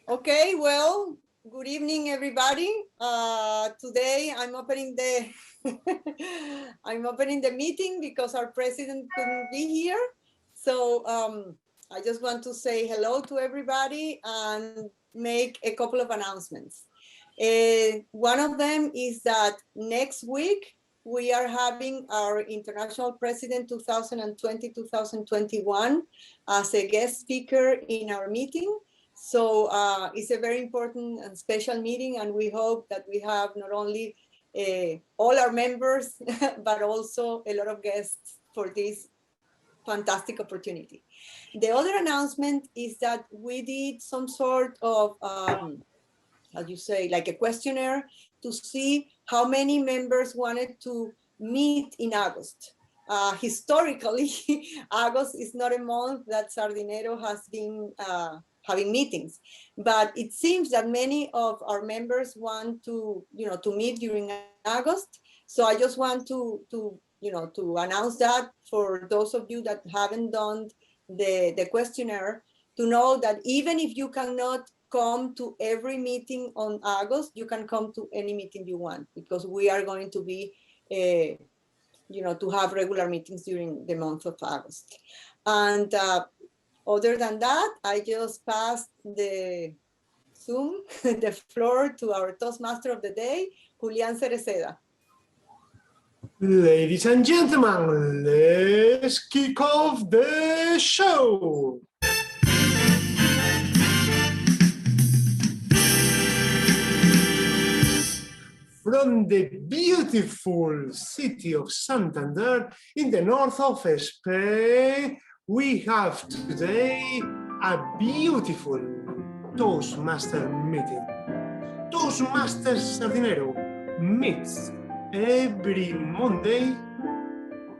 Okay, well, good evening, everybody. Today I'm opening the I'm opening the meeting because our president couldn't be here. So I just want to say hello to everybody and make a couple of announcements. One of them is that next week we are having our International President 2020-2021 as a guest speaker in our meeting. So it's a very important and special meeting, and we hope that we have not only all our members, but also a lot of guests for this fantastic opportunity. The other announcement is that we did some sort of, how do you say, like a questionnaire to see how many members wanted to meet in August. Historically, August is not a month that Sardinero has been having meetings, but it seems that many of our members want to, to meet during August. So I just want to announce that for those of you that haven't done the questionnaire, to know that even if you cannot come to every meeting on August, you can come to any meeting you want, because we are going to be, to have regular meetings during the month of August. And other than that, I just passed the Zoom, the floor to our Toastmaster of the day, Julián Cereceda. Ladies and gentlemen, let's kick off the show. From the beautiful city of Santander in the north of Spain, we have today a beautiful Toastmaster meeting. Toastmasters Sardinero meets every Monday,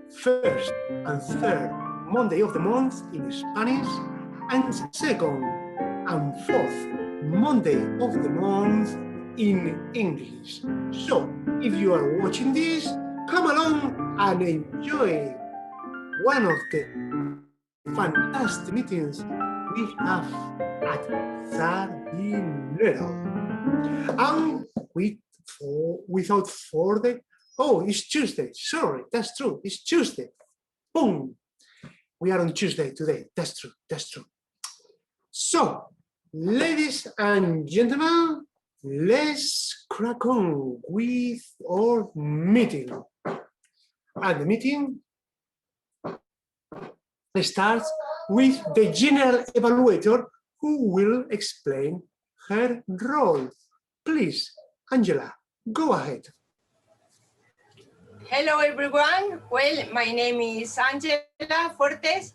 first and third Monday of the month in Spanish, and second and fourth Monday of the month in English. So, if you are watching this, come along and enjoy one of the fantastic meetings we have at Sardinero. And without further, it's Tuesday. Sorry, that's true. It's Tuesday. Boom. We are on Tuesday today. That's true. So, ladies and gentlemen, let's crack on with our meeting. And the meeting starts with the general evaluator, who will explain her role. Please, Angela, go ahead. Hello, everyone. Well, my name is Angela Fortes,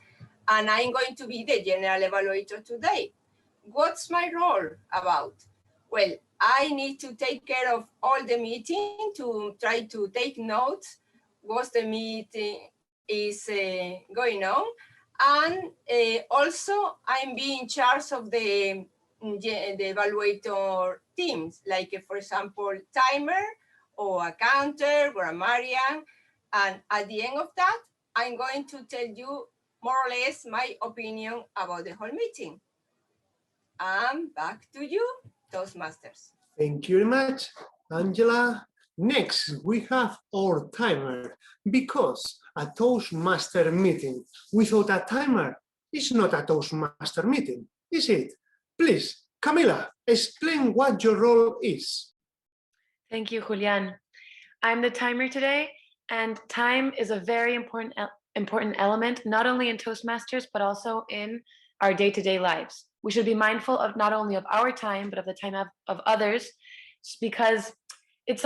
and I'm going to be the general evaluator today. What's my role about? Well, I need to take care of all the meeting, to try to take notes what the meeting is going on. And also, I'm being in charge of the evaluator teams, like, for example, timer, or a counter, grammarian. And at the end of that, I'm going to tell you more or less my opinion about the whole meeting. And back to you, Toastmasters. Thank you very much, Angela. Next, we have our timer, because a Toastmaster meeting without a timer is not a Toastmaster meeting, is it? Please, Camila, explain what your role is. Thank you, Julián. I'm the timer today, and time is a very important element, not only in Toastmasters, but also in our day-to-day lives. We should be mindful of not only of our time, but of the time of others, because it's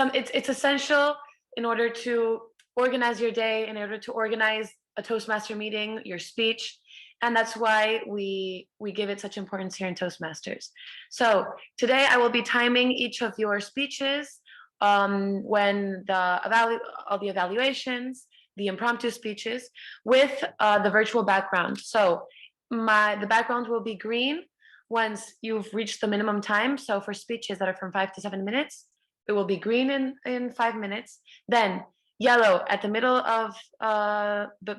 essential in order to organize your day, in order to organize a Toastmaster meeting, your speech, and that's why we give it such importance here in Toastmasters. So today I will be timing each of your speeches, when all the evaluations, the impromptu speeches, with the virtual background. So the background will be green once you've reached the minimum time. So for speeches that are from 5 to 7 minutes, it will be green in 5 minutes. Then yellow at the middle of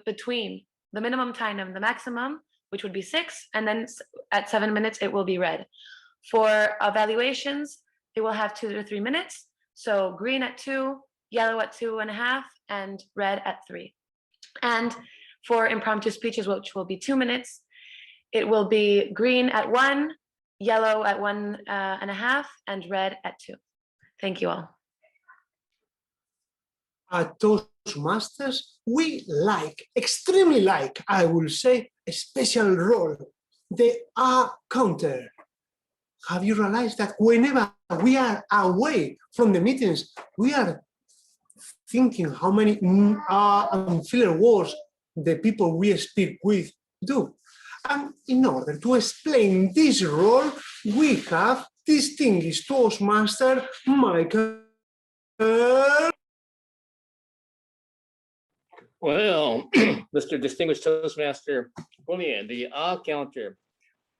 between the minimum time and the maximum, which would be 6, and then at 7 minutes it will be red. For evaluations, they will have 2 to 3 minutes. So green at 2, yellow at 2.5, and red at 3. And for impromptu speeches, which will be 2 minutes, it will be green at 1, yellow at 1.5, and red at 2. Thank you all. At Toastmasters, we extremely like, I will say, a special role, the counter. Have you realized that whenever we are away from the meetings, we are thinking how many and filler words the people we speak with do? And in order to explain this role, we have distinguished Toastmaster Michael. Well, Mr. Distinguished Toastmaster Julian, the counter.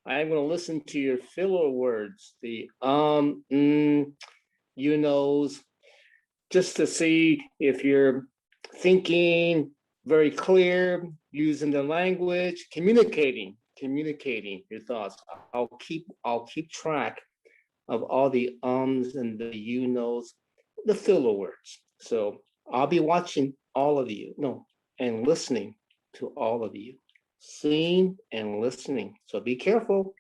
I'm going to listen to your filler words, the you knows, just to see if you're thinking very clear, using the language, communicating your thoughts. I'll keep track of all the ums and the you knows, the filler words. So I'll be watching all of you, and listening to all of you, seeing and listening. So be careful.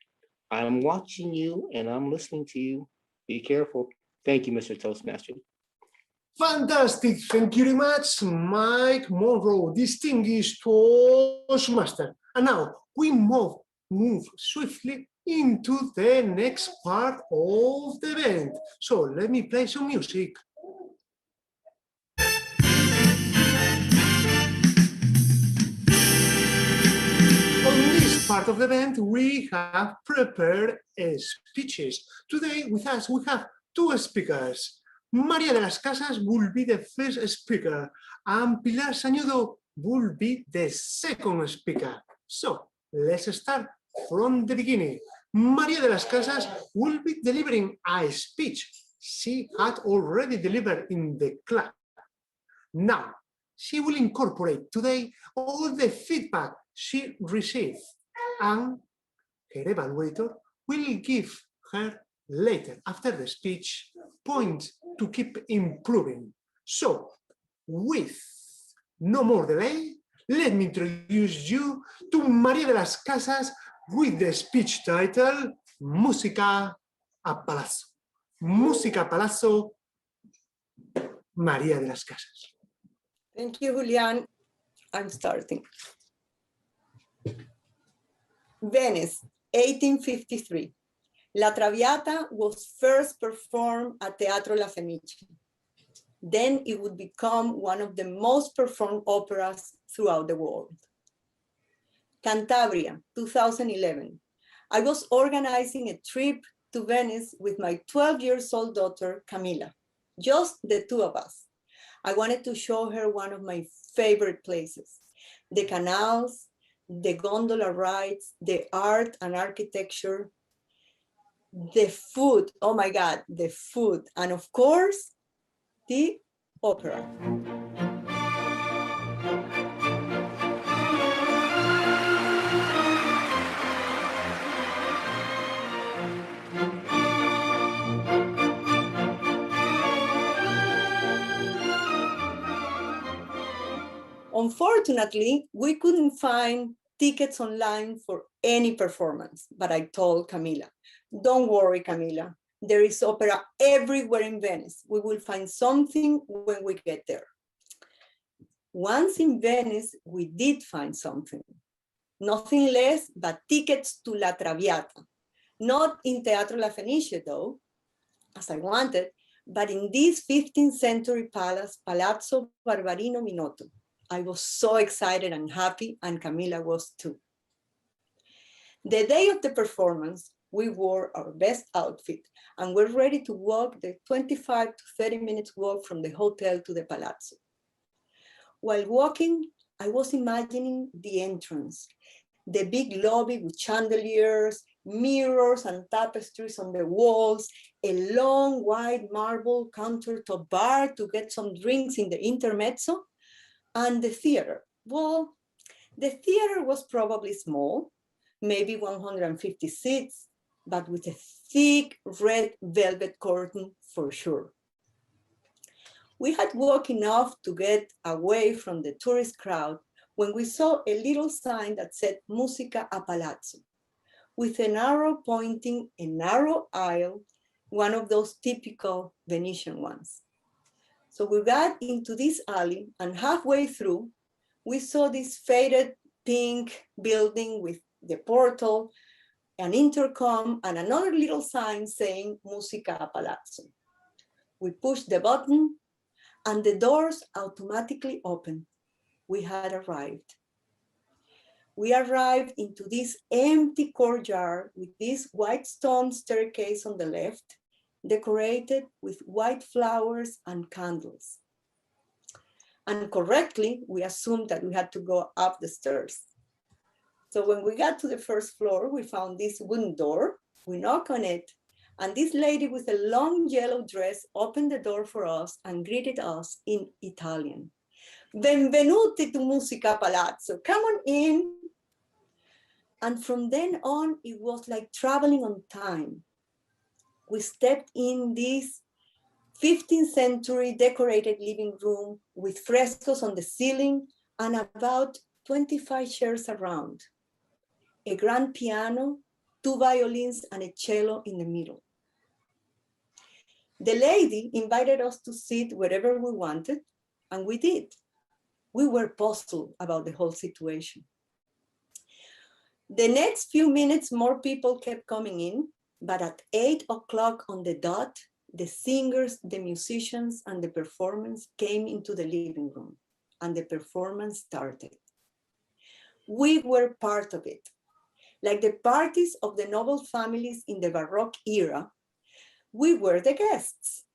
I'm watching you and I'm listening to you. Be careful. Thank you, Mr. Toastmaster. Fantastic. Thank you very much, Mike Monroe, distinguished Toastmaster. And now we move swiftly into the next part of the event. So let me play some music. On this part of the event, we have prepared speeches. Today with us, we have 2 speakers. María de las Casas will be the first speaker, and Pilar Sañudo will be the second speaker. So let's start from the beginning. María de las Casas will be delivering a speech she had already delivered in the club. Now, she will incorporate today all the feedback she received, and her evaluator will give her later, after the speech, points to keep improving. So, with no more delay, let me introduce you to María de las Casas with the speech title, Música a Palazzo. Música a Palazzo, María de las Casas. Thank you, Julian. I'm starting. Venice, 1853. La Traviata was first performed at Teatro La Fenice. Then it would become one of the most performed operas throughout the world. Cantabria, 2011. I was organizing a trip to Venice with my 12-year-old daughter, Camila, just the 2 of us. I wanted to show her one of my favorite places, the canals, the gondola rides, the art and architecture, the food, oh my God, the food, and of course, the opera. Unfortunately, we couldn't find tickets online for any performance, but I told Camila, don't worry, Camila, there is opera everywhere in Venice. We will find something when we get there. Once in Venice, we did find something. Nothing less but tickets to La Traviata. Not in Teatro La Fenice though, as I wanted, but in this 15th century palace, Palazzo Barbarino Minotto. I was so excited and happy, and Camila was too. The day of the performance, we wore our best outfit and were ready to walk the 25 to 30 minutes walk from the hotel to the Palazzo. While walking, I was imagining the entrance, the big lobby with chandeliers, mirrors and tapestries on the walls, a long white marble countertop bar to get some drinks in the intermezzo, and the theater. Well, the theater was probably small, maybe 150 seats, but with a thick red velvet curtain for sure. We had walked enough to get away from the tourist crowd when we saw a little sign that said Musica a Palazzo, with an arrow pointing a narrow aisle, one of those typical Venetian ones. So we got into this alley, and halfway through, we saw this faded pink building with the portal, an intercom, and another little sign saying Musica a Palazzo. We pushed the button, and the doors automatically opened. We had arrived. We arrived into this empty courtyard with this white stone staircase on the left, decorated with white flowers and candles. And correctly, we assumed that we had to go up the stairs. So when we got to the first floor, we found this wooden door. We knocked on it, and this lady with a long yellow dress opened the door for us and greeted us in Italian. Benvenuti to Musica Palazzo, come on in. And from then on, it was like traveling on time. We stepped in this 15th century decorated living room with frescoes on the ceiling and about 25 chairs around, a grand piano, 2 violins, and a cello in the middle. The lady invited us to sit wherever we wanted, and we did. We were puzzled about the whole situation. The next few minutes, more people kept coming in, but at 8 o'clock on the dot, the singers, the musicians, and the performance came into the living room, and the performance started. We were part of it. Like the parties of the noble families in the Baroque era, we were the guests.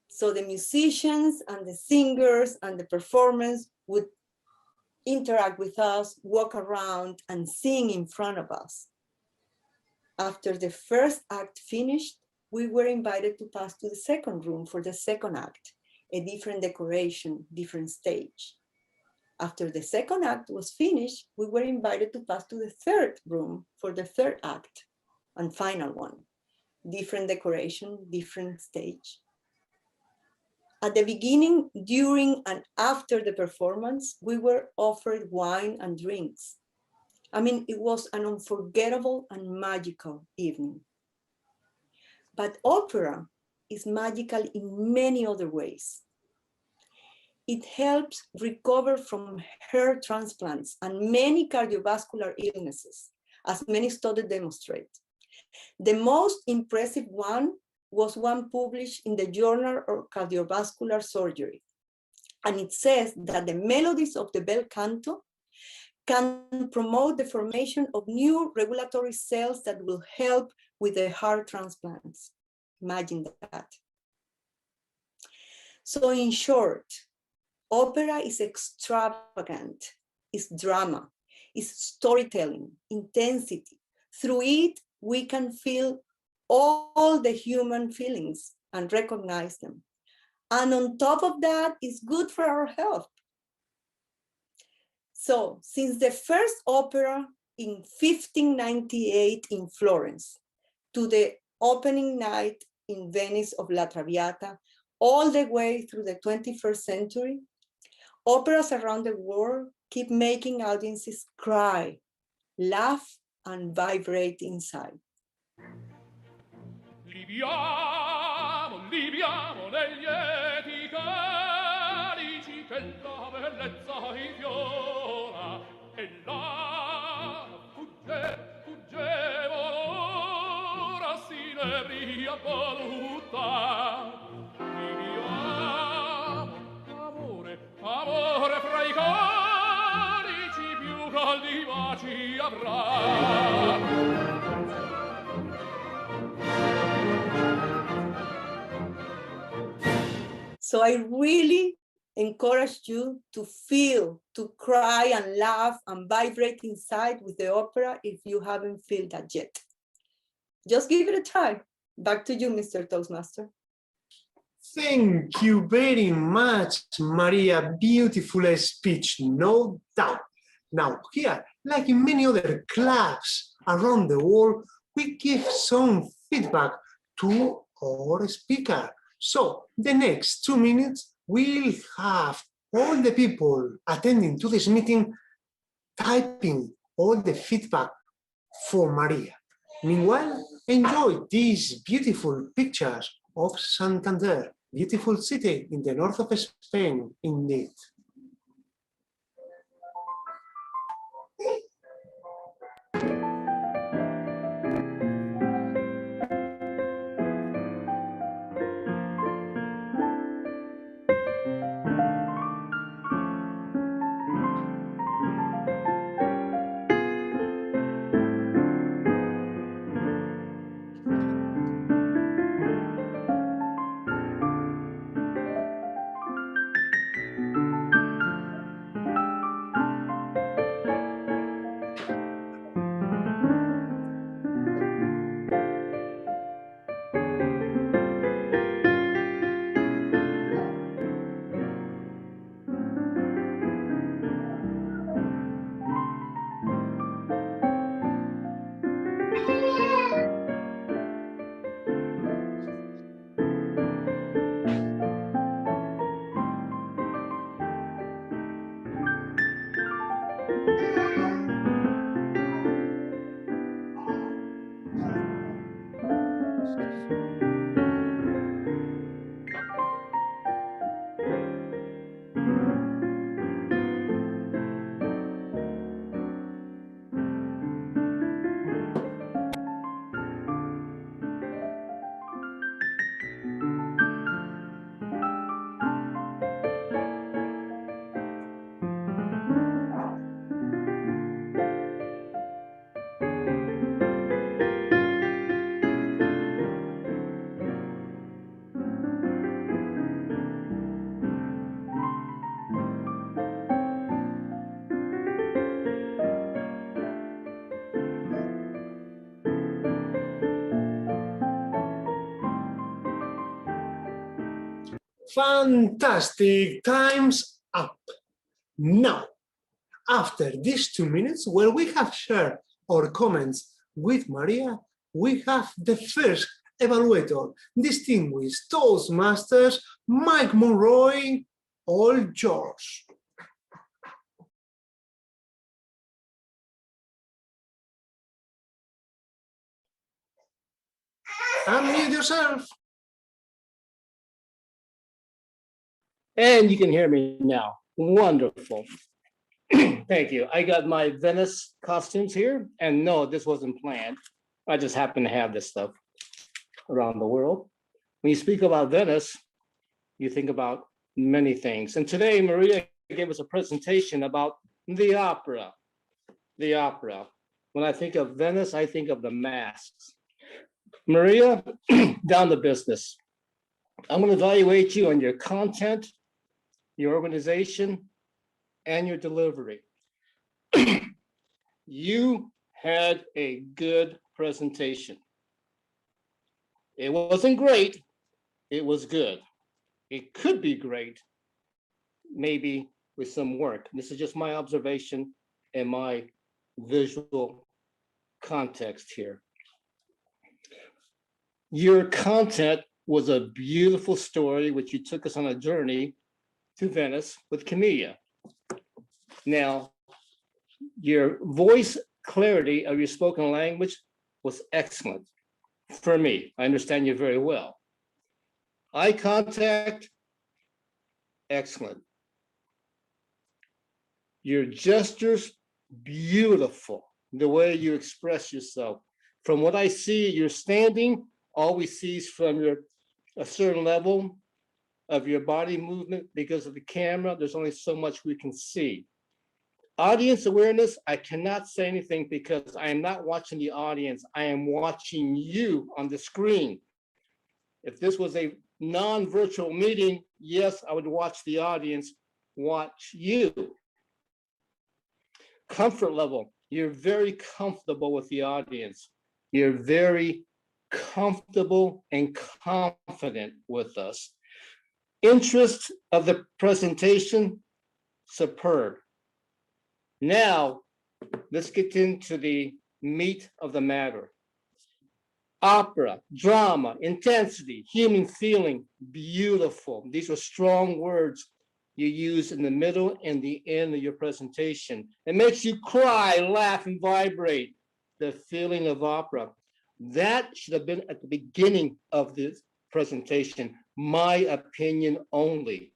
So the musicians and the singers and the performance would interact with us, walk around, and sing in front of us. After the first act finished, we were invited to pass to the second room for the second act, a different decoration, different stage. After the second act was finished, we were invited to pass to the third room for the third act and final one, different decoration, different stage. At the beginning, during, and after the performance, we were offered wine and drinks. I mean, it was an unforgettable and magical evening. But opera is magical in many other ways. It helps recover from hair transplants and many cardiovascular illnesses, as many studies demonstrate. The most impressive one was one published in the Journal of Cardiovascular Surgery. And it says that the melodies of the bel canto can promote the formation of new regulatory cells that will help with the heart transplants. Imagine that. So in short, opera is extravagant, it's drama, it's storytelling, intensity. Through it, we can feel all the human feelings and recognize them. And on top of that, it's good for our health. So since the first opera in 1598 in Florence to the opening night in Venice of La Traviata, all the way through the 21st century, operas around the world keep making audiences cry, laugh, and vibrate inside. Liviamo, liviamo negli lieti calici che la bellezza infiora e là fuggevo l'ora sinebria voluta. Liviamo, amore, amore fra i calici più caldi baci avrà. So I really encourage you to feel, to cry and laugh and vibrate inside with the opera if you haven't felt that yet. Just give it a try. Back to you, Mr. Toastmaster. Thank you very much, Maria. Beautiful speech, no doubt. Now, here, like in many other clubs around the world, we give some feedback to our speaker. So the next 2 minutes, we'll have all the people attending to this meeting typing all the feedback for Maria. Meanwhile, enjoy these beautiful pictures of Santander, beautiful city in the north of Spain, indeed. Fantastic, time's up. Now, after these 2 minutes, where we have shared our comments with Maria, we have the first evaluator, distinguished Toastmasters, Mike Monroy, all yours. Unmute yourself. And you can hear me now. Wonderful. Thank you. I got my Venice costumes here. And no, this wasn't planned. I just happen to have this stuff around the world. When you speak about Venice, you think about many things. And today, Maria gave us a presentation about the opera. The opera. When I think of Venice, I think of the masks. Maria, down to business. I'm going to evaluate you on your content, your organization, and your delivery. You had a good presentation. It wasn't great, it was good. It could be great, maybe with some work. This is just my observation and my visual context here. Your content was a beautiful story, which you took us on a journey to Venice with Camilla. Now, your voice clarity of your spoken language was excellent for me. I understand you very well. Eye contact, excellent. Your gestures, beautiful. The way you express yourself. From what I see, you're standing, all we see is from a certain level of your body movement. Because of the camera, there's only so much we can see. Audience awareness, I cannot say anything because I am not watching the audience. I am watching you on the screen. If this was a non-virtual meeting, yes, I would watch the audience, watch you. Comfort level, you're very comfortable with the audience. You're very comfortable and confident with us. Interest of the presentation, superb. Now, let's get into the meat of the matter. Opera, drama, intensity, human feeling, beautiful. These are strong words you use in the middle and the end of your presentation. It makes you cry, laugh, and vibrate. The feeling of opera. That should have been at the beginning of this presentation, my opinion only.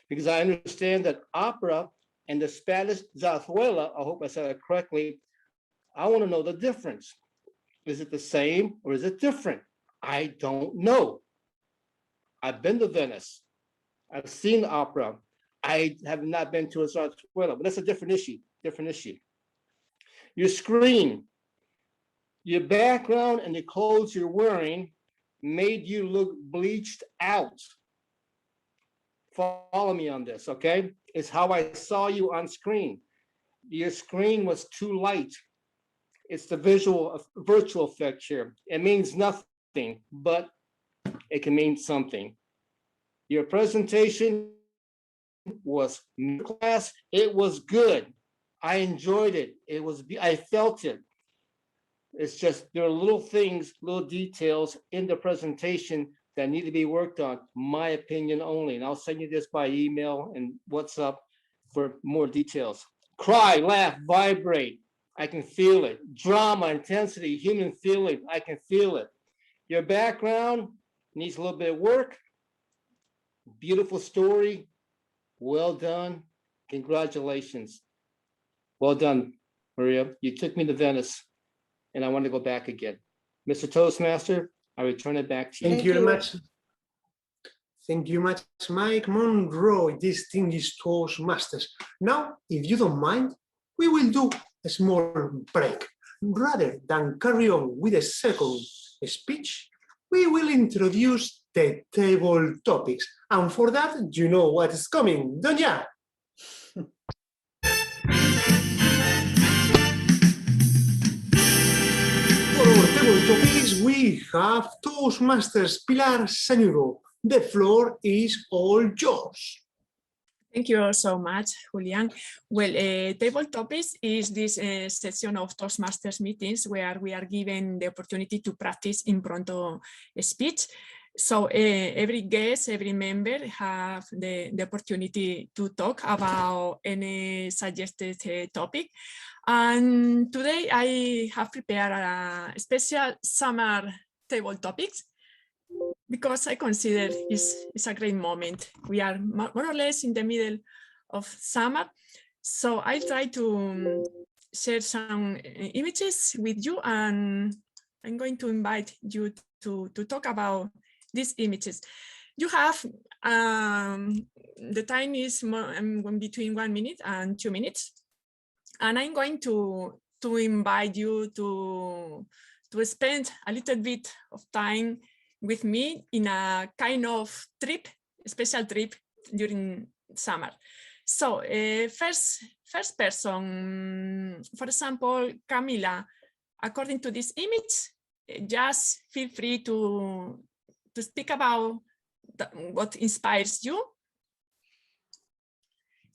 Because I understand that opera and the Spanish zarzuela, I hope I said it correctly, I want to know the difference. Is it the same or is it different? I don't know. I've been to Venice. I've seen opera. I have not been to a zarzuela, but that's a different issue, Your screen, your background and the clothes you're wearing made you look bleached out. Follow me on this, okay? It's how I saw you on screen. Your screen was too light. It's the virtual effect here. It means nothing, but it can mean something. Your presentation was middle class. It was good. I enjoyed it. I felt it. It's just there are little things, little details in the presentation that need to be worked on, my opinion only. And I'll send you this by email and WhatsApp for more details. Cry, laugh, vibrate. I can feel it. Drama, intensity, human feeling. I can feel it. Your background needs a little bit of work. Beautiful story. Well done. Congratulations. Well done, Maria. You took me to Venice and I want to go back again. Mr. Toastmaster, I return it back to you. Thank you very much. Thank you much, Mike Monroe, distinguished Toastmasters. Now, if you don't mind, we will do a small break. Rather than carry on with a second speech, we will introduce the table topics. And for that, you know what is coming, don't you? For our table topics, we have Toastmasters Pilar Sanuro. The floor is all yours. Thank you so much, Julian. Well, table topics is this session of Toastmasters meetings where we are given the opportunity to practice impromptu speech. So every guest, every member have the opportunity to talk about any suggested topic. And today I have prepared a special summer table topics because I consider it's a great moment. We are more or less in the middle of summer. So I try to share some images with you, and I'm going to invite you to talk about these images. You have, the time is between 1 minute and 2 minutes. And I'm going to invite you to spend a little bit of time with me in a kind of trip, special trip during summer. So first person, for example, Camila, according to this image, just feel free to speak about what inspires you.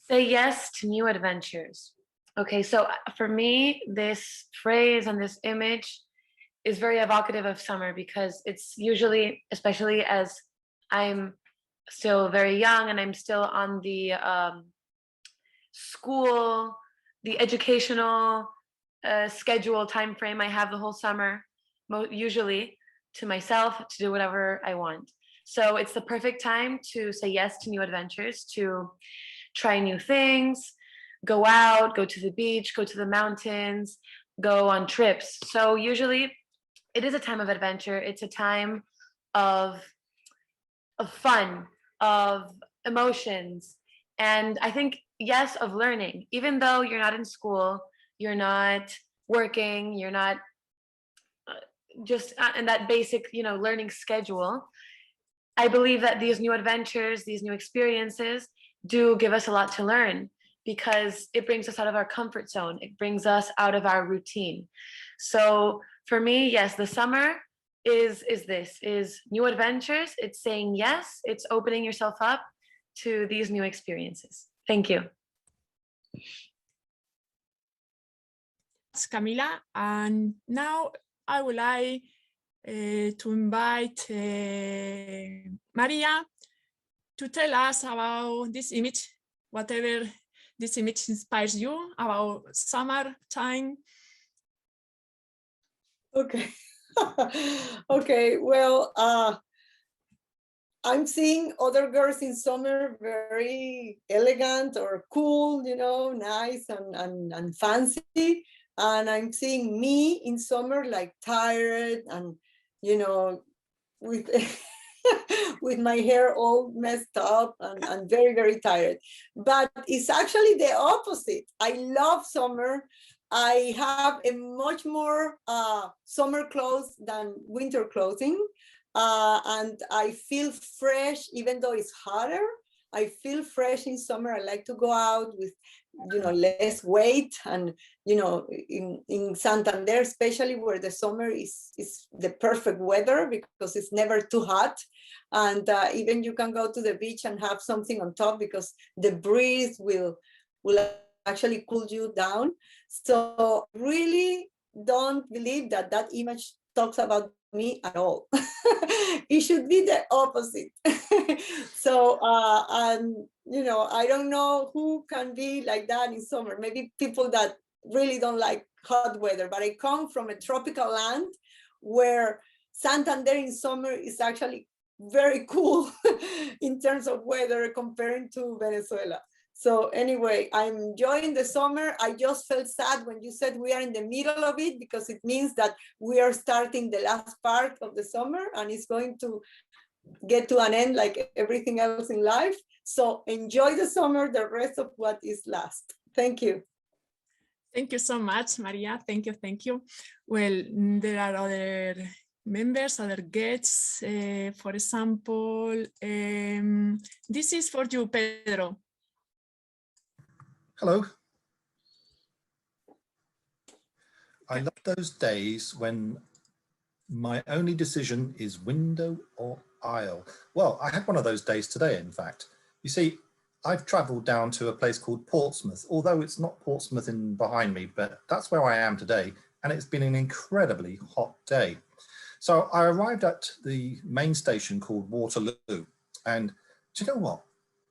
Say yes to new adventures. Okay, so for me, this phrase and this image is very evocative of summer because it's usually, especially as I'm still very young and I'm still on the school, the educational schedule time frame, I have the whole summer, usually to myself to do whatever I want. So it's the perfect time to say yes to new adventures, to try new things, go out, go to the beach, go to the mountains, go on trips. So usually it is a time of adventure. It's a time of fun, of emotions. And I think, yes, of learning, even though you're not in school, you're not working, you're not just in that basic, learning schedule. I believe that these new adventures, these new experiences do give us a lot to learn because it brings us out of our comfort zone. It brings us out of our routine. So for me, yes, the summer is new adventures. It's saying yes. It's opening yourself up to these new experiences. Thank you. Camila, and now I would like to invite Maria to tell us about this image, whatever this image inspires you about summertime. Okay. Okay, well, I'm seeing other girls in summer very elegant or cool, you know, nice and fancy. And I'm seeing me in summer like tired and, you know, with with my hair all messed up and very, very tired. But it's actually the opposite. I love summer. I have a much more summer clothes than winter clothing. And I feel fresh, even though it's hotter. I feel fresh in summer. I like to go out with, you know, less weight. And, you know, in Santander, especially where the summer is the perfect weather because it's never too hot. And even you can go to the beach and have something on top because the breeze will actually cool you down. So really don't believe that that image talks about me at all. It should be the opposite. So and you know, I don't know who can be like that in summer. Maybe people that really don't like hot weather, but I come from a tropical land where Santander in summer is actually very cool in terms of weather comparing to Venezuela. So anyway, I'm enjoying the summer. I just felt sad when you said we are in the middle of it because it means that we are starting the last part of the summer and it's going to get to an end like everything else in life. So enjoy the summer, the rest of what is last. Thank you. Thank you so much, Maria. Thank you, thank you. Well, there are other members, other guests. For example, this is for you, Pedro. Hello. I love those days when my only decision is window or aisle. Well, I had one of those days today, in fact. You see, I've traveled down to a place called Portsmouth, although it's not Portsmouth in behind me, but that's where I am today. And it's been an incredibly hot day. So I arrived at the main station called Waterloo. And do you know what?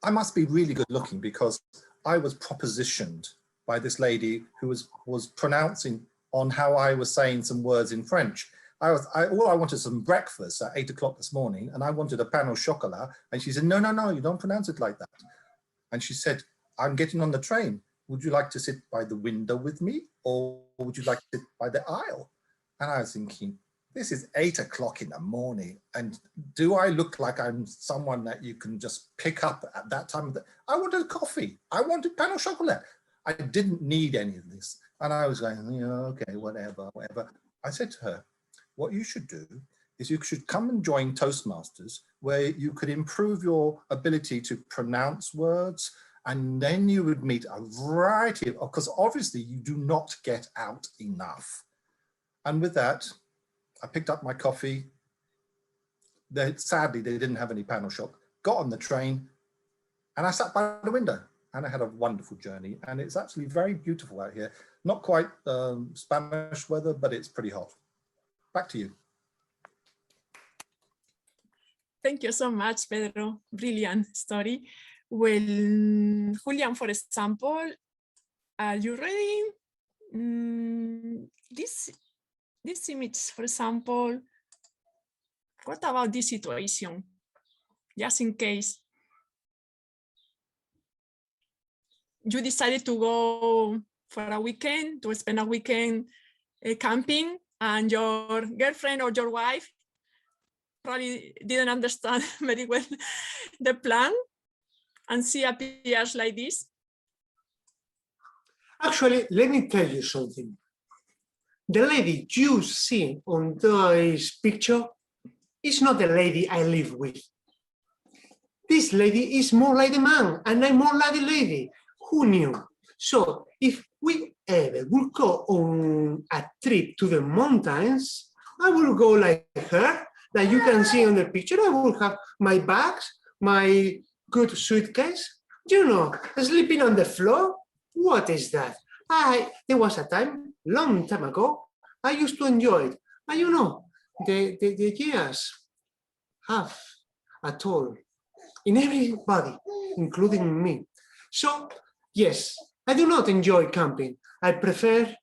I must be really good looking because I was propositioned by this lady who was pronouncing on how I was saying some words in French. All I wanted some breakfast at 8 o'clock this morning, and I wanted a pain au chocolat. And she said, no, no, no, you don't pronounce it like that. And she said, I'm getting on the train. Would you like to sit by the window with me, or would you like to sit by the aisle? And I was thinking, this is 8 o'clock in the morning. And do I look like I'm someone that you can just pick up at that time of the, I wanted coffee. I wanted pain au chocolat. I didn't need any of this. And I was going, you know, okay, whatever, whatever. I said to her, what you should do is you should come and join Toastmasters, where you could improve your ability to pronounce words, and then you would meet a variety of, because obviously you do not get out enough. And with that, I picked up my coffee. Sadly, they didn't have any pain au chocolat. Got on the train, and I sat by the window, and I had a wonderful journey. And it's actually very beautiful out here. Not quite Spanish weather, but it's pretty hot. Back to you. Thank you so much, Pedro. Brilliant story. Well, Julian, for example, are you ready? This image, for example, what about this situation? Just in case you decided to go for a weekend, to spend a weekend camping, and your girlfriend or your wife probably didn't understand very well the plan, and she appears like this. Actually, let me tell you something. The lady you see on this picture is not the lady I live with. This lady is more like the man, and I'm more like the lady. Who knew? So if we ever will go on a trip to the mountains, I will go like her, like you can see on the picture. I will have my bags, my good suitcase, you know, sleeping on the floor. What is that? There was a time, long time ago, I used to enjoy it. And you know, the years have a toll in everybody, including me. So, yes, I do not enjoy camping. I prefer,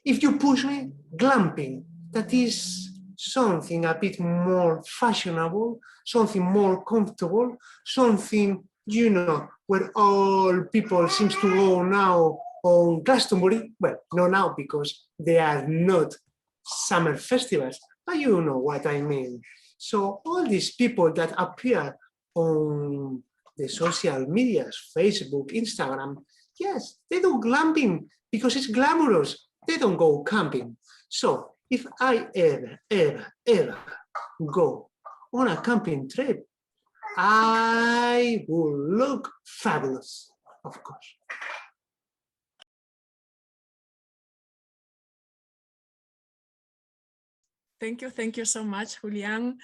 if you push me, glamping. That is something a bit more fashionable, something more comfortable, something, you know, where all people seems to go now on Glastonbury. Well, not now because they are not summer festivals, but you know what I mean. So all these people that appear on the social medias, Facebook, Instagram, yes, they do glamping because it's glamorous. They don't go camping. So if I ever go on a camping trip, I will look fabulous, of course. Thank you so much, Julian.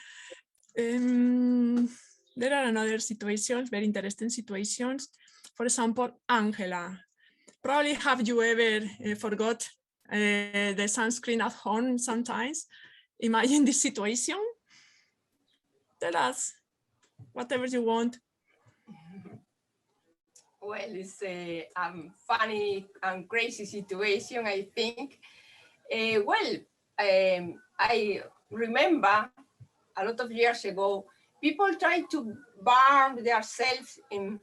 There are another situations, very interesting situations. For example, Angela, probably have you ever forgot the sunscreen at home sometimes? Imagine this situation. Tell us whatever you want. Well, it's a funny and crazy situation, I think. I remember a lot of years ago, people tried to burn themselves in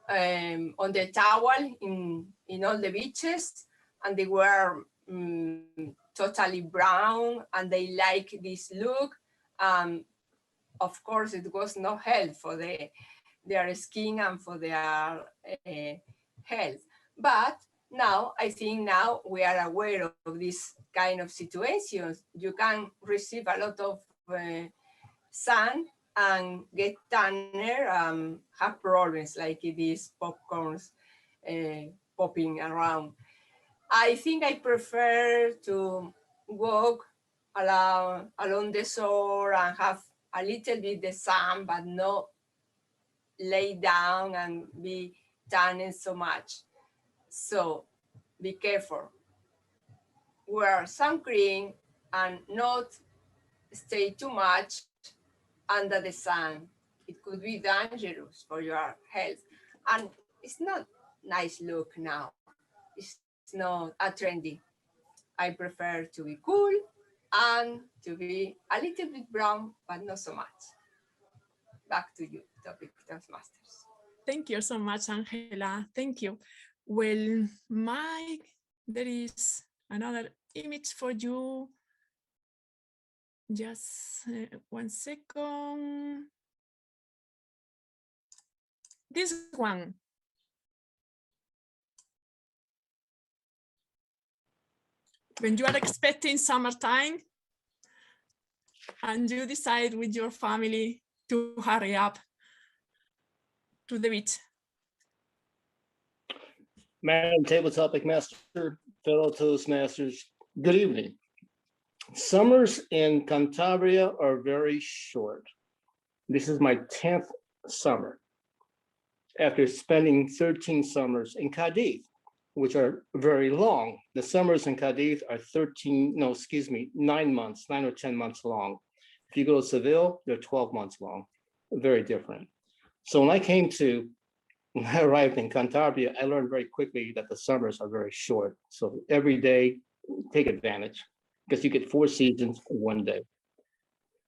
on the towel in all the beaches, and they were totally brown, and they like this look. Of course, it was no help for their skin and for their health. But now, I think now we are aware of this kind of situations. You can receive a lot of sun and get tanner, have problems like these popcorns popping around. I think I prefer to walk along the shore and have a little bit the sun, but not lay down and be tanning so much. So be careful. Wear sun cream and not stay too much under the sun. It could be dangerous for your health. And it's not nice look now. It's not a trendy. I prefer to be cool and to be a little bit brown, but not so much. Back to you, topic Toastmasters. Thank you so much, Angela. Thank you. Well, Mike, there is another image for you. Just 1 second. This one. When you are expecting summertime and you decide with your family to hurry up to the beach. Madam Table Topic Master, fellow Toastmasters, good evening. Summers in Cantabria are very short. This is my 10th summer after spending 13 summers in Cadiz, which are very long. The summers in Cadiz are 9 months, 9 or 10 months long. If you go to Seville, they're 12 months long, very different. So when I arrived in Cantabria, I learned very quickly that the summers are very short. So every day, take advantage, because you get 4 seasons in one day.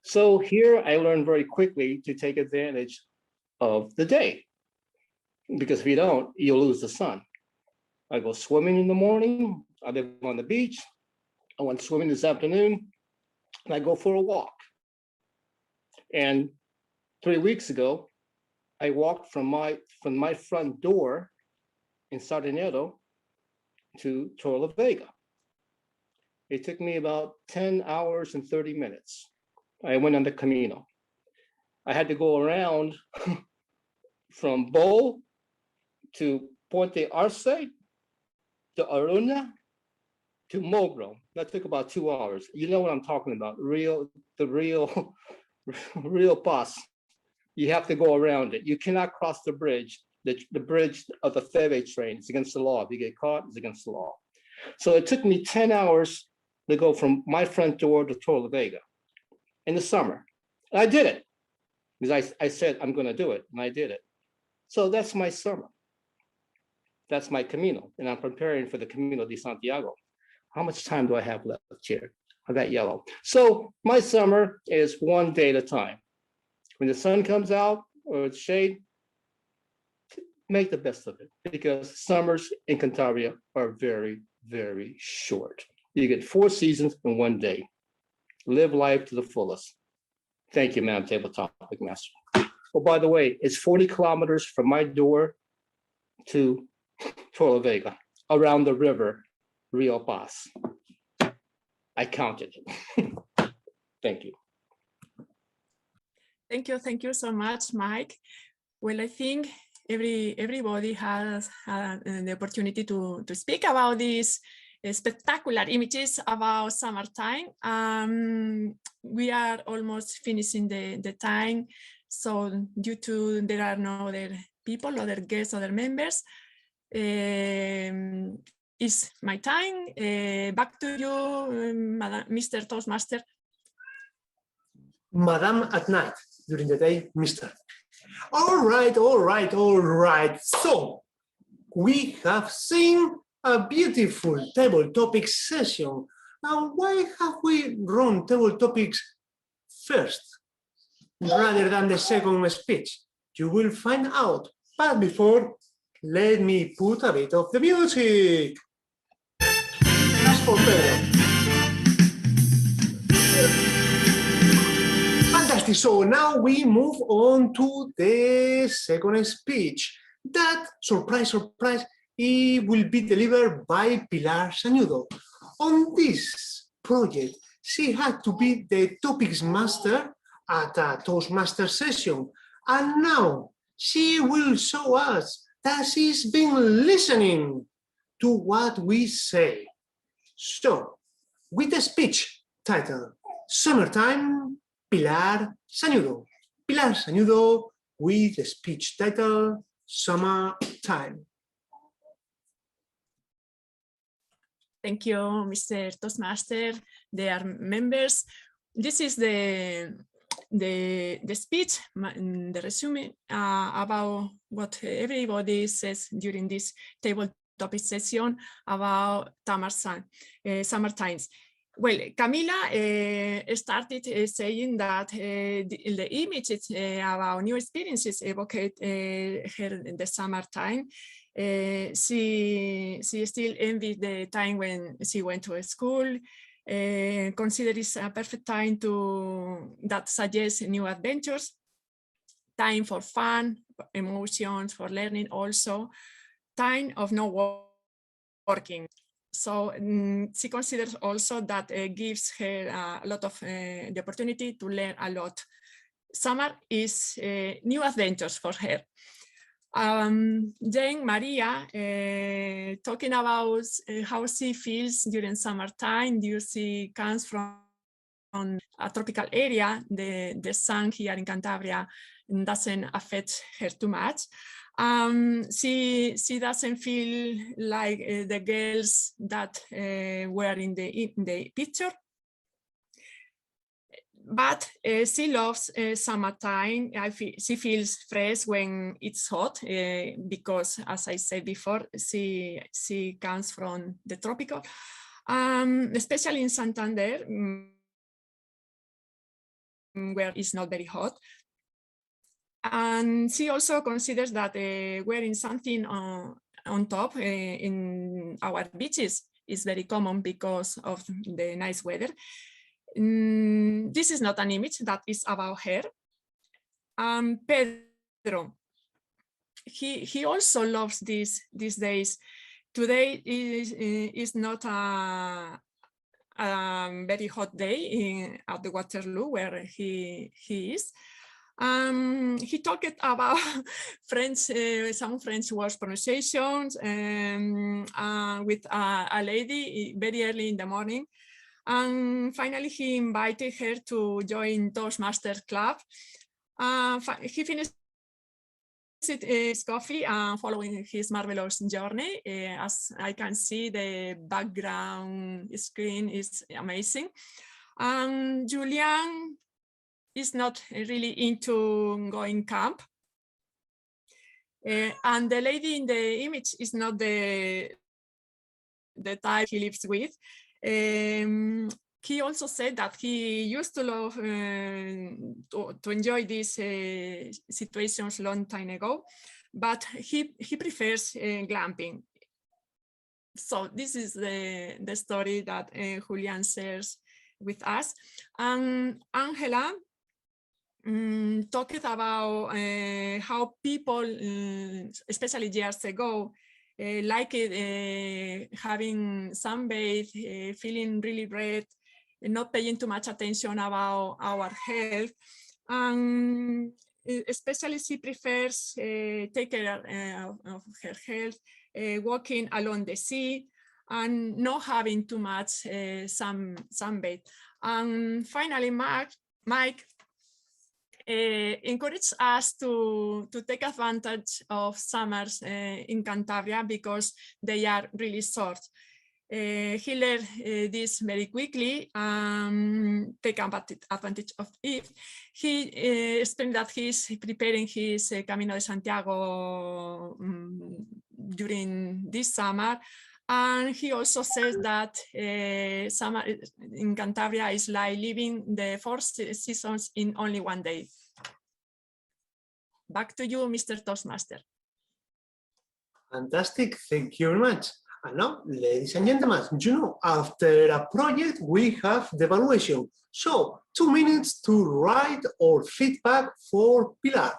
So here I learned very quickly to take advantage of the day, because if you don't, you'll lose the sun. I go swimming in the morning, I live on the beach, I went swimming this afternoon, and I go for a walk. And 3 weeks ago, I walked from my front door in Sardinero to Torlavega. It took me about 10 hours and 30 minutes. I went on the Camino. I had to go around from Bol to Puente Arce, to Aruna, to Mogro. That took about 2 hours. You know what I'm talking about, the real pass. You have to go around it. You cannot cross the bridge. The bridge of the Feve train. It's against the law. If you get caught, it's against the law. So it took me 10 hours to go from my front door to Torre Vega in the summer. And I did it because I said I'm going to do it, and I did it. So that's my summer. That's my Camino, and I'm preparing for the Camino de Santiago. How much time do I have left here? I got yellow. So my summer is one day at a time. When the sun comes out or it's shade, make the best of it, because summers in Cantabria are very, very short. You get 4 seasons in one day. Live life to the fullest. Thank you, Madam Table Topic Master. Oh, by the way, it's 40 kilometers from my door to Torre Vega, around the river, Rio Paz. I counted it. Thank you. Thank you so much, Mike. Well, I think everybody has the opportunity to speak about these spectacular images about summertime. We are almost finishing the time. So due to there are no other people, other guests, other members, it's my time. Back to you, Mr. Toastmaster. Madam at night, during the day, Mr. All right. So we have seen a beautiful table topics session. Now, why have we run table topics first rather than the second speech? You will find out. But before, let me put a bit of the music. As for Pedro. Fantastic. So now we move on to the second speech. That, surprise, it will be delivered by Pilar Sañudo. On this project, she had to be the topics master at a Toastmaster session. And now she will show us that she's been listening to what we say. So, with the speech titled Summertime, Pilar Sañudo. Pilar Sañudo with the speech title Summertime. Thank you, Mr. Toastmaster, dear members. This is the speech, the resume about what everybody says during this table topic session about summertimes. Well, Camila started saying that the images about new experiences evocate her in the summertime. She still envies the time when she went to a school. Consider it a perfect time that suggests new adventures, time for fun, emotions, for learning also, time of no working. So she considers also that gives her a lot of the opportunity to learn a lot. Summer is new adventures for her. Then Maria, talking about how she feels during summertime. She comes from a tropical area. The sun here in Cantabria doesn't affect her too much. She doesn't feel like the girls that were in the picture. But she loves summertime. She feels fresh when it's hot because, as I said before, she comes from the tropical, especially in Santander, where it's not very hot. And she also considers that wearing something on top in our beaches is very common because of the nice weather. This is not an image that is about her. Pedro, he also loves these days. Today is not a very hot day at the Waterloo where he is. He talked about some French words pronunciations with a lady very early in the morning. And finally, he invited her to join Toastmasters Club. He finished his coffee and following his marvelous journey. As I can see, the background screen is amazing. And Julian is not really into going camp. And the lady in the image is not the type he lives with. He also said that he used to love to enjoy these situations long time ago, but he prefers glamping. So this is the story that Julian shares with us. And Angela talked about how people, especially years ago, like having sunbathe, feeling really red, not paying too much attention about our health. And especially she prefers take care of her health, walking along the sea and not having too much sunbathe. And finally, Mike encouraged us to take advantage of summers in Cantabria because they are really short. He learned this very quickly, take advantage of it. He explained that he's preparing his Camino de Santiago during this summer. And he also says that summer in Cantabria is like living the 4 seasons in only one day. Back to you, Mr. Toastmaster. Fantastic, thank you very much. And now, ladies and gentlemen, you know, after a project, we have the evaluation. So, 2 minutes to write our feedback for Pilar.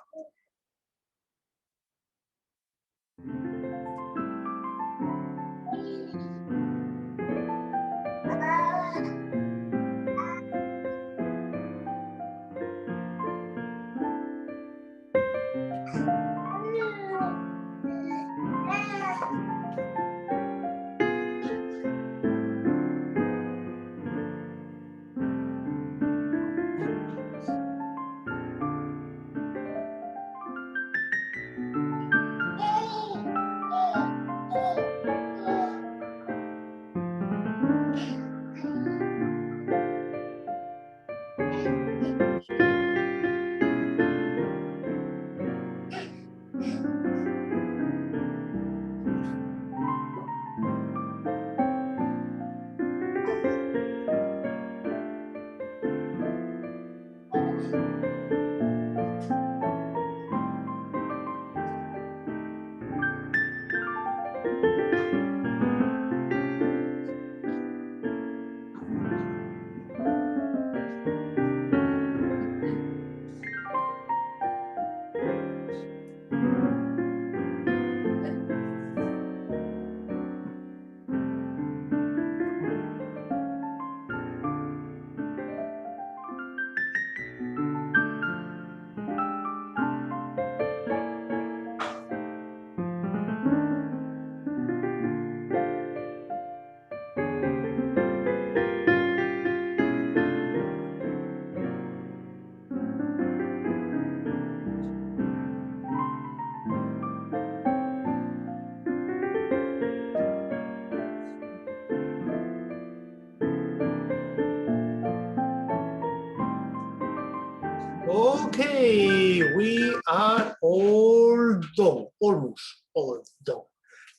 Okay, we are all done, almost all done.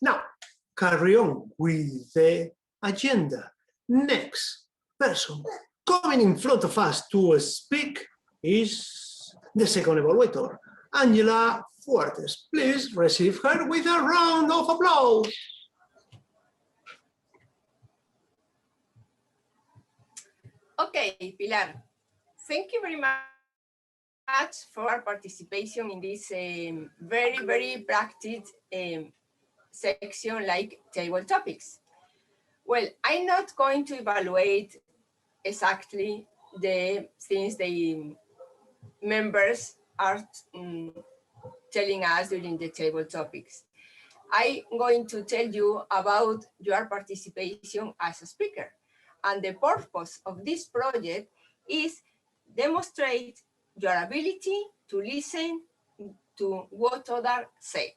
Now, carry on with the agenda. Next person coming in front of us to speak is the second evaluator, Angela Fuertes. Please receive her with a round of applause. Okay, Pilar, thank you very much for our participation in this very, very practice section like table topics. Well, I'm not going to evaluate exactly the things the members are telling us during the table topics. I'm going to tell you about your participation as a speaker. And the purpose of this project is demonstrate your ability to listen to what others say.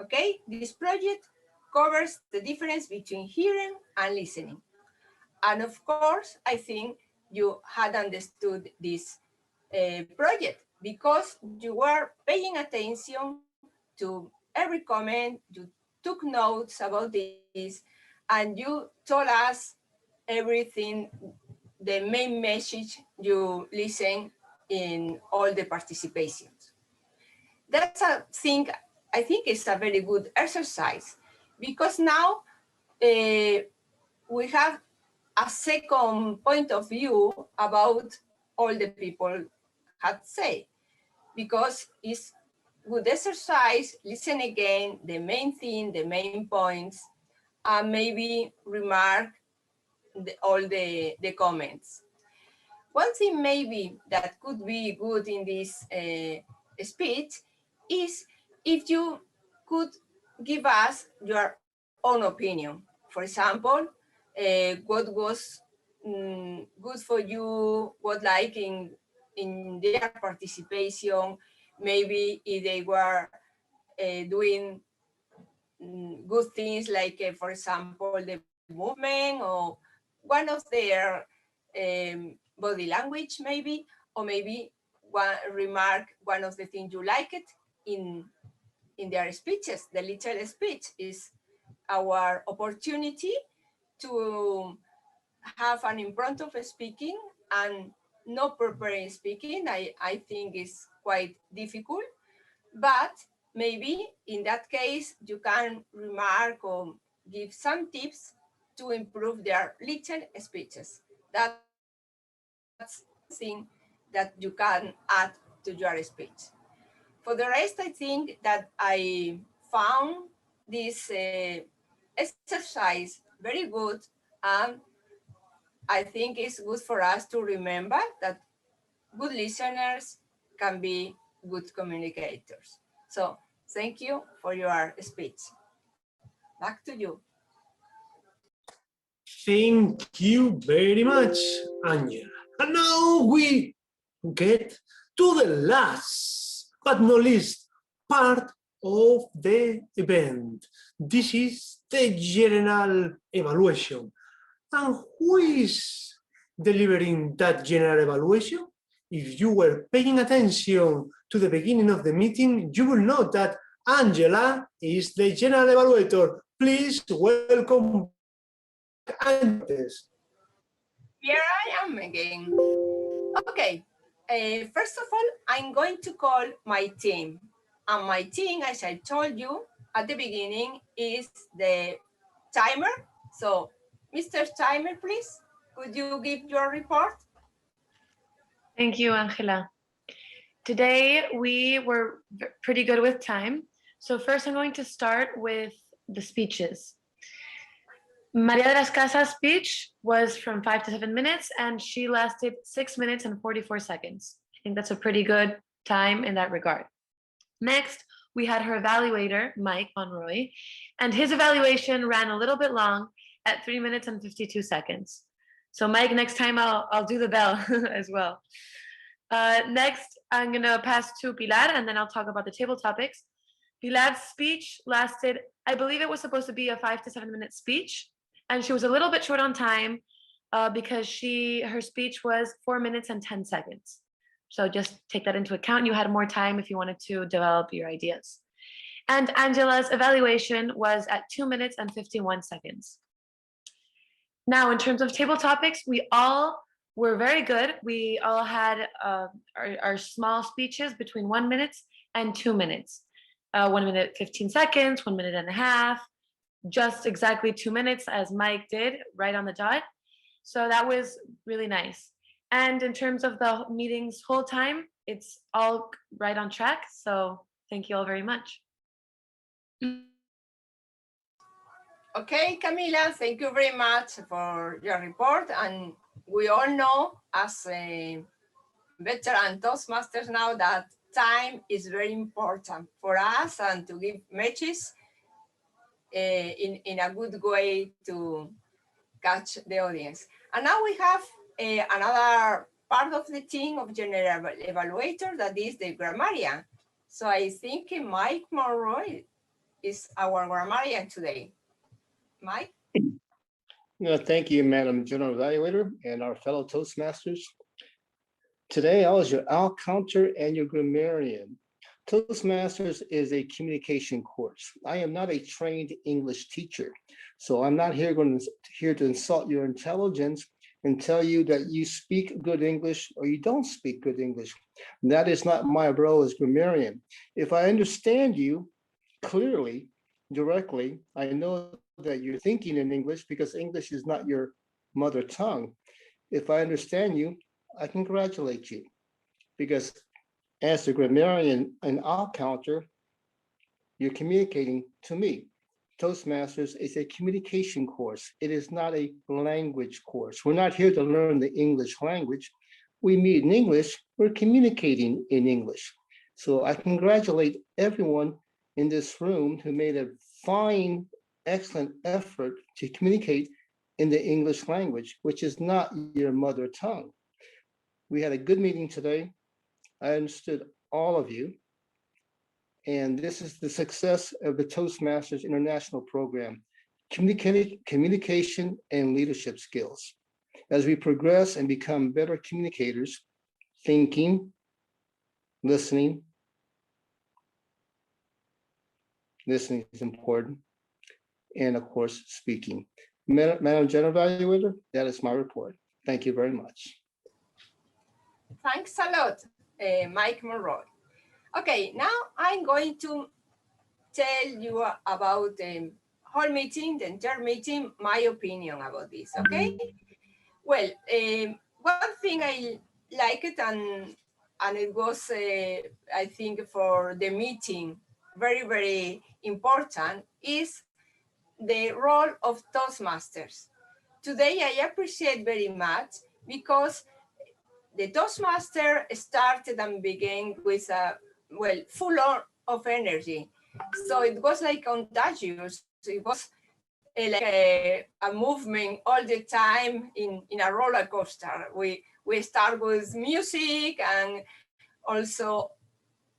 Okay, this project covers the difference between hearing and listening. And of course, I think you had understood this project because you were paying attention to every comment, you took notes about this, and you told us everything, the main message you listen in all the participations. That's a thing, I think it's a very good exercise because now we have a second point of view about all the people had said, because it's good exercise, listen again, the main thing, the main points, and maybe remark all the comments. One thing maybe that could be good in this speech is if you could give us your own opinion. For example, what was good for you, what like in their participation, maybe if they were doing good things like, for example, the movement or one of their body language maybe, or maybe one remark, one of the things you liked in their speeches. The little speech is our opportunity to have an impromptu of speaking and not preparing speaking. I think is quite difficult, but maybe in that case, you can remark or give some tips to improve their little speeches. That's something that you can add to your speech. For the rest, I think that I found this exercise very good, and I think it's good for us to remember that good listeners can be good communicators. So thank you for your speech. Back to you. Thank you very much, Anya. And now we get to the last, but not least, part of the event. This is the general evaluation. And who is delivering that general evaluation? If you were paying attention to the beginning of the meeting, you will know that Angela is the general evaluator. Please welcome Angela. Here I am again. Okay, first of all, I'm going to call my team. And my team, as I told you at the beginning, is the timer. So, Mr. Timer, please, could you give your report? Thank you, Angela. Today, we were pretty good with time. So first, I'm going to start with the speeches. Maria de las Casas' speech was from 5 to 7 minutes, and she lasted 6 minutes and 44 seconds. I think that's a pretty good time in that regard. Next, we had her evaluator, Mike Monroy, and his evaluation ran a little bit long at 3 minutes and 52 seconds. So Mike, next time I'll do the bell as well. Next, I'm gonna pass to Pilar, and then I'll talk about the table topics. Pilar's speech lasted, I believe it was supposed to be a 5 to 7 minute speech, and she was a little bit short on time because her speech was 4 minutes and 10 seconds. So just take that into account. You had more time if you wanted to develop your ideas. And Angela's evaluation was at 2 minutes and 51 seconds. Now, in terms of table topics, we all were very good. We all had our small speeches between 1 minute and 2 minutes. 1 minute, 15 seconds, 1 minute and a half, just exactly 2 minutes as Mike did, right on the dot. So that was really nice. And in terms of the meeting's whole time, it's all right on track. So thank you all very much. Okay, Camila, thank you very much for your report. And we all know as veteran Toastmasters now that time is very important for us and to give matches in a good way to catch the audience. And now we have another part of the team of general evaluator, that is the grammarian. So I think Mike Monroe is our grammarian today. Mike? No, thank you, Madam General Evaluator and our fellow Toastmasters. Today, I was your Al Counter and your grammarian. Toastmasters is a communication course. I am not a trained English teacher, so I'm not here to insult your intelligence and tell you that you speak good English or you don't speak good English. That is not my role as grammarian. If I understand you clearly, directly, I know that you're thinking in English because English is not your mother tongue. If I understand you, I congratulate you because as the grammarian and I'll counter, you're communicating to me. Toastmasters is a communication course. It is not a language course. We're not here to learn the English language. We meet in English, we're communicating in English. So I congratulate everyone in this room who made a fine, excellent effort to communicate in the English language, which is not your mother tongue. We had a good meeting today. I understood all of you. And this is the success of the Toastmasters International Program, communication and leadership skills. As we progress and become better communicators, thinking, listening is important, and of course, speaking. Madam General Evaluator, that is my report. Thank you very much. Thanks a lot, Mike Monroe. Okay, now I'm going to tell you about the whole meeting, the entire meeting, my opinion about this, okay? Well, one thing I liked and it was, I think, for the meeting, very, very important is the role of Toastmasters. Today, I appreciate very much because the Toastmaster started and began with a, well, full of energy. So it was like contagious. It was like a movement all the time in a roller coaster. We start with music and also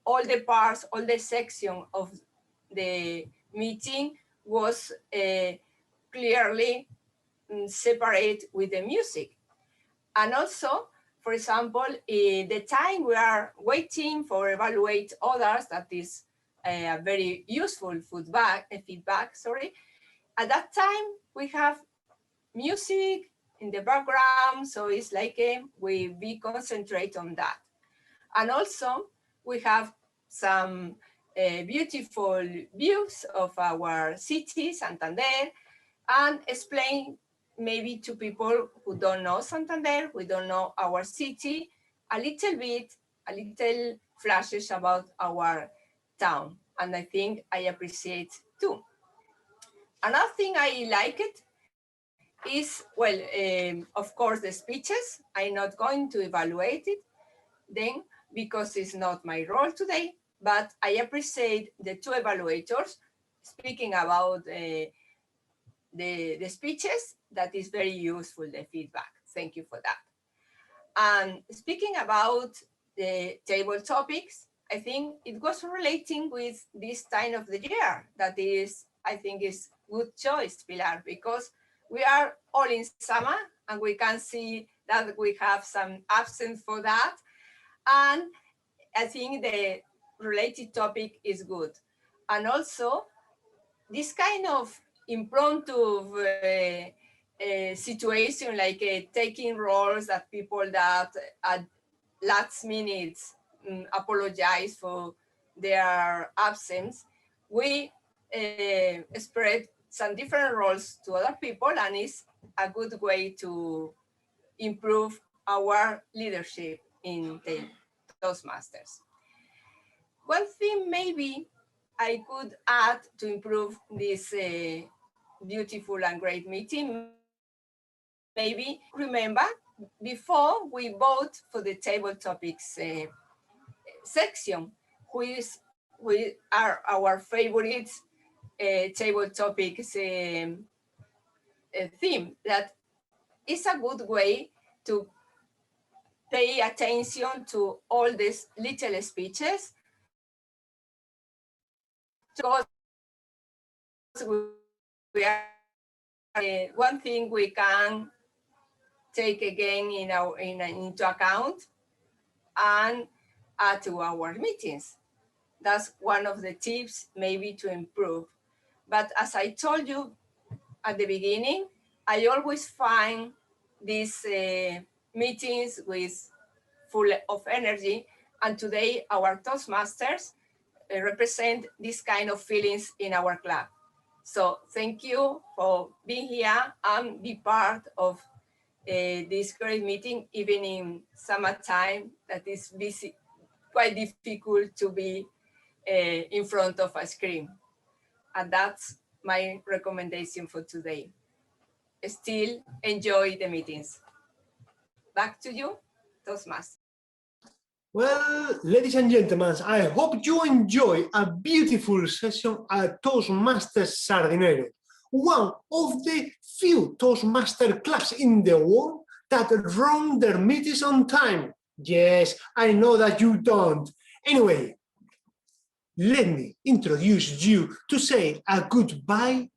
all the parts, all the section of the meeting was clearly separate with the music. And also, for example, the time we are waiting for evaluate others, that is a very useful feedback. At that time, we have music in the background, so it's like we be concentrate on that. And also, we have some beautiful views of our city, Santander, and explain maybe to people who don't know Santander, we don't know our city, a little flashes about our town. And I think I appreciate too. Another thing I like it is, well, of course, the speeches. I'm not going to evaluate it then because it's not my role today, but I appreciate the two evaluators speaking about the speeches. That is very useful, the feedback. Thank you for that. And speaking about the table topics, I think it was relating with this time of the year. That is, I think is good choice, Pilar, because we are all in summer and we can see that we have some absence for that. And I think the related topic is good. And also this kind of impromptu situation, like taking roles that people that at last minute apologize for their absence, we spread some different roles to other people, and it's a good way to improve our leadership in the Toastmasters. One thing maybe I could add to improve this beautiful and great meeting, maybe remember before we vote for the table topics section, which are our favorite table topics theme, that is a good way to pay attention to all these little speeches because we are, one thing we can take again into account and add to our meetings. That's one of the tips maybe to improve. But as I told you at the beginning, I always find these meetings with full of energy. And today our Toastmasters represent this kind of feelings in our club. So thank you for being here and be part of this great meeting, even in summertime that is busy, quite difficult to be in front of a screen. And that's my recommendation for today. Still enjoy the meetings. Back to you, Toastmasters. Well, ladies and gentlemen, I hope you enjoy a beautiful session at Toastmasters Sardinero, one of the few Toastmaster clubs in the world that run their meetings on time. Yes, I know that you don't. Anyway, let me introduce you to say a goodbye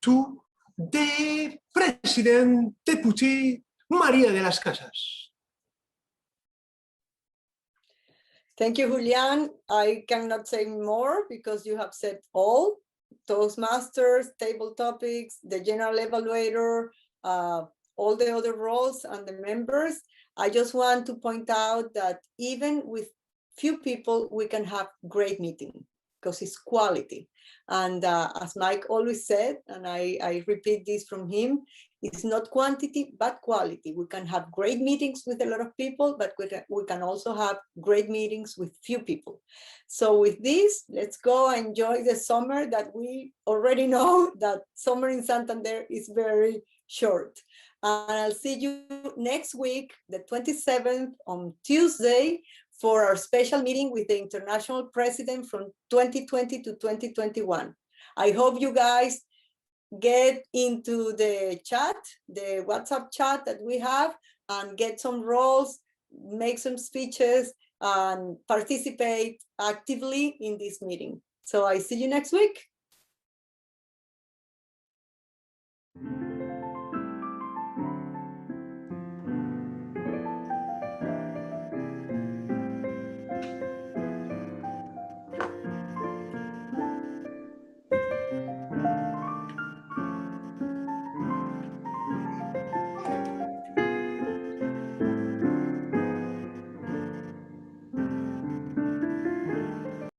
to the President Deputy María de las Casas. Thank you, Julian. I cannot say more because you have said all. Toastmasters, table topics, the general evaluator, all the other roles and the members. I just want to point out that even with few people, we can have great meeting because it's quality. And as Mike always said, and I repeat this from him, it's not quantity, but quality. We can have great meetings with a lot of people, but we can also have great meetings with few people. So with this, let's go and enjoy the summer that we already know that summer in Santander is very short. And I'll see you next week, the 27th on Tuesday, for our special meeting with the international president from 2020 to 2021. I hope you guys get into the chat, the WhatsApp chat that we have, and get some roles, make some speeches, and participate actively in this meeting. So I see you next week.